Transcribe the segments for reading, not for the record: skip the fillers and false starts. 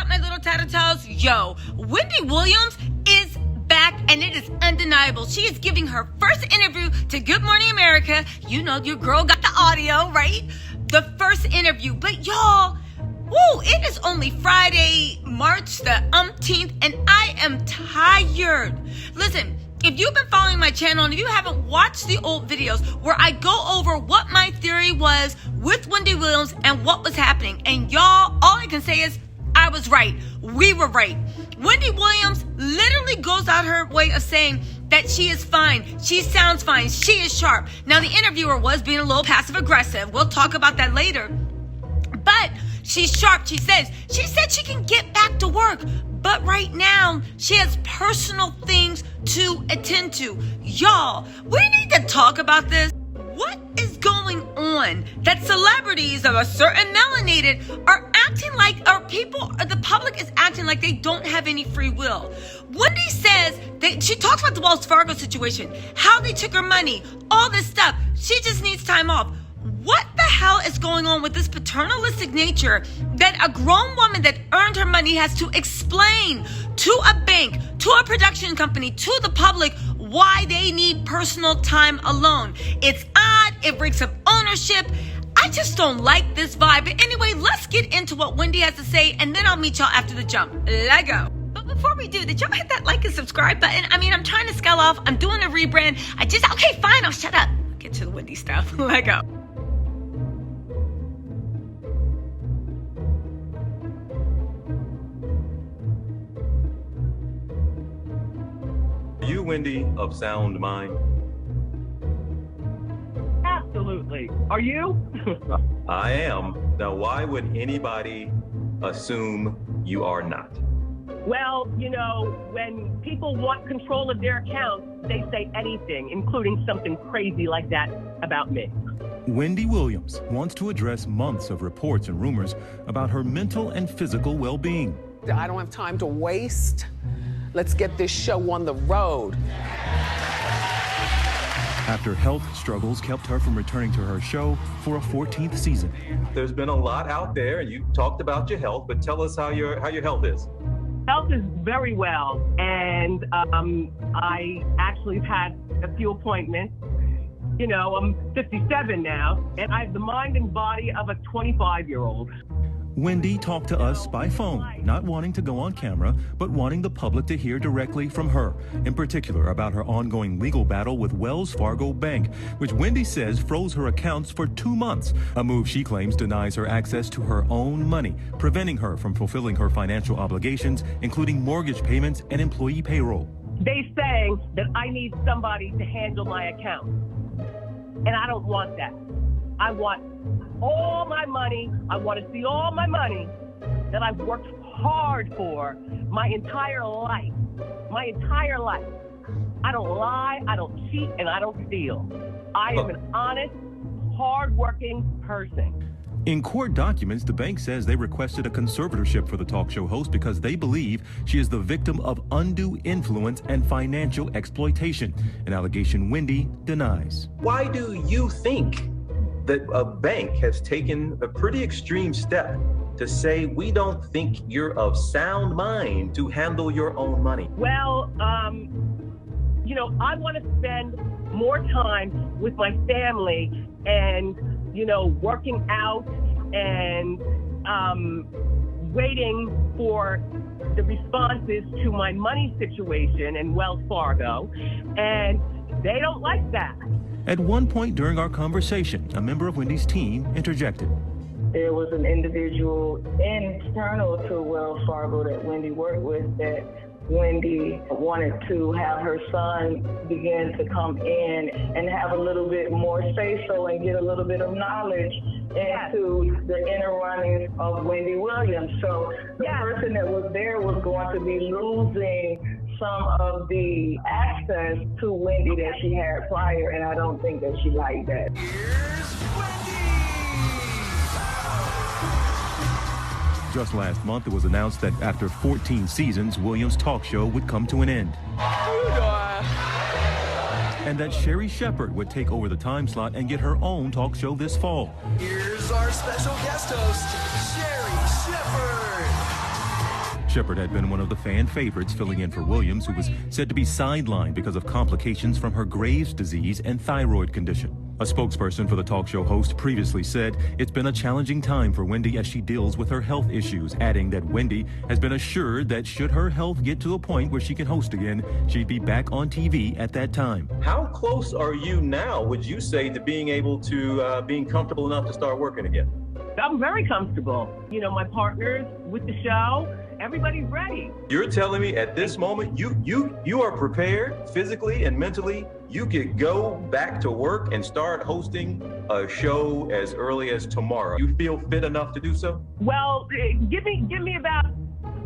up, my little tattletales? Yo, Wendy Williams is back, and it is undeniable. She is giving her first interview to Good Morning America. You know, your girl got the audio, right? The first interview. But y'all, woo, it is only Friday, March the umpteenth, and I am tired. Listen, if you've been following my channel and if you haven't watched the old videos where I go over what my theory was with Wendy Williams and what was happening, and y'all, all I can say is I was right. We were right. Wendy Williams literally goes out her way of saying that she is fine. She sounds fine. She is sharp. Now, the interviewer was being a little passive aggressive. We'll talk about that later. But she's sharp. She said she can get back to work. But right now, she has personal things to attend to. Y'all, we need to talk about this. What is going on that celebrities of a certain melanated are acting like, or the public is acting like they don't have any free will? Wendy says that she talks about the Wells Fargo situation, how they took her money, all this stuff. She just needs time off. What the hell is going on with this paternalistic nature that a grown woman that earned her money has to explain to a bank, to a production company, to the public why they need personal time alone? It's odd. It breaks up ownership. I just don't like this vibe. But anyway, let's get into what Wendy has to say, and then I'll meet y'all after the jump. Let go. But before we do, did y'all hit that like and subscribe button? I mean, I'm trying to scale off. I'm doing a rebrand. Okay, fine. I'll shut up. Get to the Wendy stuff. Let go. You, Wendy, of sound mind? Absolutely. Are you? I am. Now, why would anybody assume you are not? Well, you know, when people want control of their accounts, they say anything, including something crazy like that about me. Wendy Williams wants to address months of reports and rumors about her mental and physical well-being. I don't have time to waste. Let's get this show on the road. After health struggles kept her from returning to her show for a 14th season. There's been a lot out there, and you talked about your health, but tell us how your health is. Health is very well, and I actually have had a few appointments. You know, I'm 57 now, and I have the mind and body of a 25-year-old. Wendy talked to us by phone, not wanting to go on camera, but wanting the public to hear directly from her, in particular about her ongoing legal battle with Wells Fargo Bank, which Wendy says froze her accounts for 2 months, a move she claims denies her access to her own money, preventing her from fulfilling her financial obligations, including mortgage payments and employee payroll. They say that I need somebody to handle my account, and I don't want that. I want all my money. I want to see all my money that I've worked hard for my entire life. My entire life. I don't lie, I don't cheat, and I don't steal. I am an honest, hard-working person. In court documents, the bank says they requested a conservatorship for the talk show host because they believe she is the victim of undue influence and financial exploitation, an allegation Wendy denies. Why do you think that a bank has taken a pretty extreme step to say, we don't think you're of sound mind to handle your own money? Well, you know, I want to spend more time with my family and, you know, working out and waiting for the responses to my money situation in Wells Fargo, and they don't like that. At one point during our conversation, a member of Wendy's team interjected. There was an individual internal to Wells Fargo that Wendy worked with that Wendy wanted to have her son begin to come in and have a little bit more say-so and get a little bit of knowledge into the inner runnings of Wendy Williams. So the person that was there was going to be losing some of the access to Wendy that she had prior, and I don't think that she liked that. Just last month, it was announced that after 14 seasons, Williams' talk show would come to an end. And that Sherri Shepherd would take over the time slot and get her own talk show this fall. Here's our special guest host, Sherri Shepherd. Shepherd had been one of the fan favorites filling in for Williams, who was said to be sidelined because of complications from her Graves' disease and thyroid condition. A spokesperson for the talk show host previously said it's been a challenging time for Wendy as she deals with her health issues, adding that Wendy has been assured that should her health get to a point where she can host again, she'd be back on TV at that time. How close are you now, would you say, to being able to being comfortable enough to start working again? I'm very comfortable. You know, my partners with the show, everybody's ready. You're telling me at this moment you are prepared physically and mentally. You could go back to work and start hosting a show as early as tomorrow. You feel fit enough to do so? Well, give me about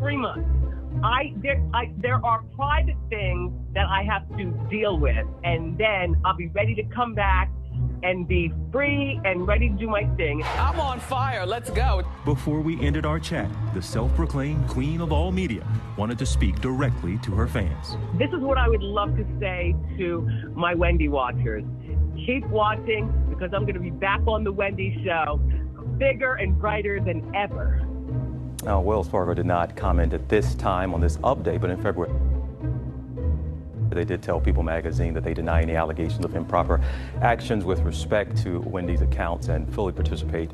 3 months. There are private things that I have to deal with, and then I'll be ready to come back and be free and ready to do my thing. I'm on fire. Let's go. Before we ended our chat, the self-proclaimed queen of all media wanted to speak directly to her fans. This is what I would love to say to my Wendy watchers. Keep watching, because I'm going to be back on the Wendy show, bigger and brighter than ever. Wells Fargo did not comment at this time on this update, but in February, they did tell People magazine that they deny any allegations of improper actions with respect to Wendy's accounts and fully participate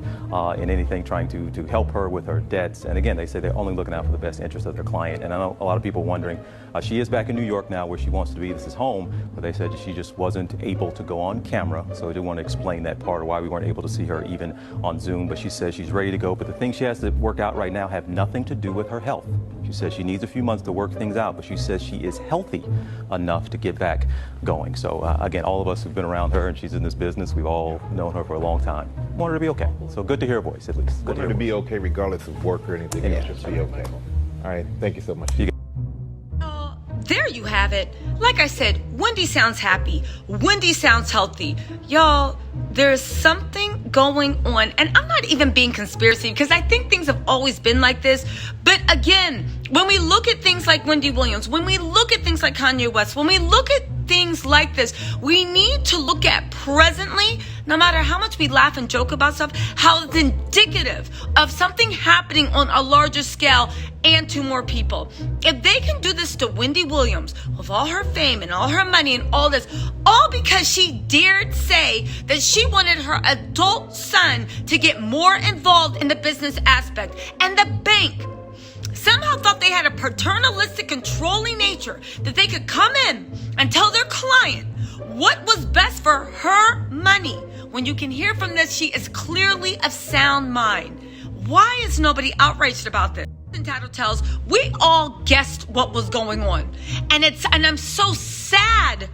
in anything trying to help her with her debts. And again, they say they're only looking out for the best interest of their client. And I know a lot of people wondering, she is back in New York now where she wants to be. This is home, but they said she just wasn't able to go on camera. So I did want to explain that part of why we weren't able to see her even on Zoom. But she says she's ready to go. But the things she has to work out right now have nothing to do with her health. She says she needs a few months to work things out, but she says she is healthy enough to get back going. So again, all of us who've been around her and she's in this business, we've all known her for a long time. Want her to be okay. So good to hear her voice, at least. Want her to be okay regardless of work or anything else, just be okay. All right, thank you so much. There you have it. Like I said, Wendy sounds happy. Wendy sounds healthy. Y'all, there's something going on. And I'm not even being conspiracy, because I think things have always been like this. But again, when we look at things like Wendy Williams, when we look at things like Kanye West, when we look at things like this, we need to look at presently, no matter how much we laugh and joke about stuff, how it's indicative of something happening on a larger scale and to more people. If they can do this to Wendy Williams with all her fame and all her money and all this, all because she dared say that she wanted her adult son to get more involved in the business aspect, and the bank somehow thought they had a paternalistic, controlling nature, that they could come in and tell their client what was best for her money. When you can hear from this, she is clearly of sound mind. Why is nobody outraged about this? Tattletales, we all guessed what was going on. And I'm so sad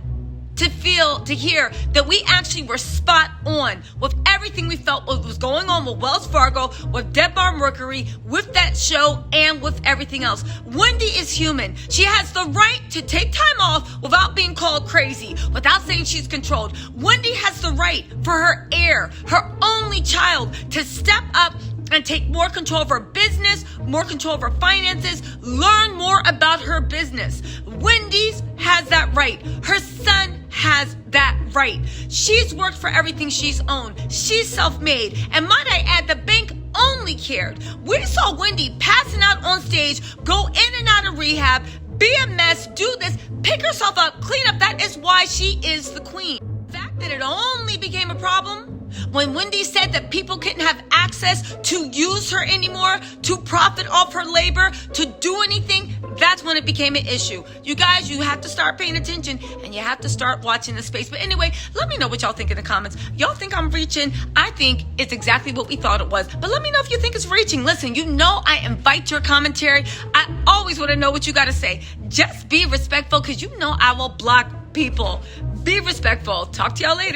to hear that we actually were spot on with everything we felt was going on with Wells Fargo, with Deadbar Mercury, with that show, and with everything else. Wendy is human. She has the right to take time off without being called crazy, without saying she's controlled. Wendy has the right for her heir, her only child, to step up and take more control of her business, more control of her finances, learn more about her business. Wendy's has that right. Her son has that right. She's worked for everything she's owned. She's self-made. And might I add, the bank only cared. We saw Wendy passing out on stage, go in and out of rehab, be a mess, do this, pick herself up, clean up. That is why she is the queen. The fact that it only became a problem when Wendy said that people couldn't have access to use her anymore, to profit off her labor, to do anything, that's when it became an issue. You guys, you have to start paying attention, and you have to start watching the space. But anyway, let me know what y'all think in the comments. Y'all think I'm reaching? I think it's exactly what we thought it was. But let me know if you think it's reaching. Listen, you know I invite your commentary. I always want to know what you got to say. Just be respectful, because you know I will block people. Be respectful. Talk to y'all later.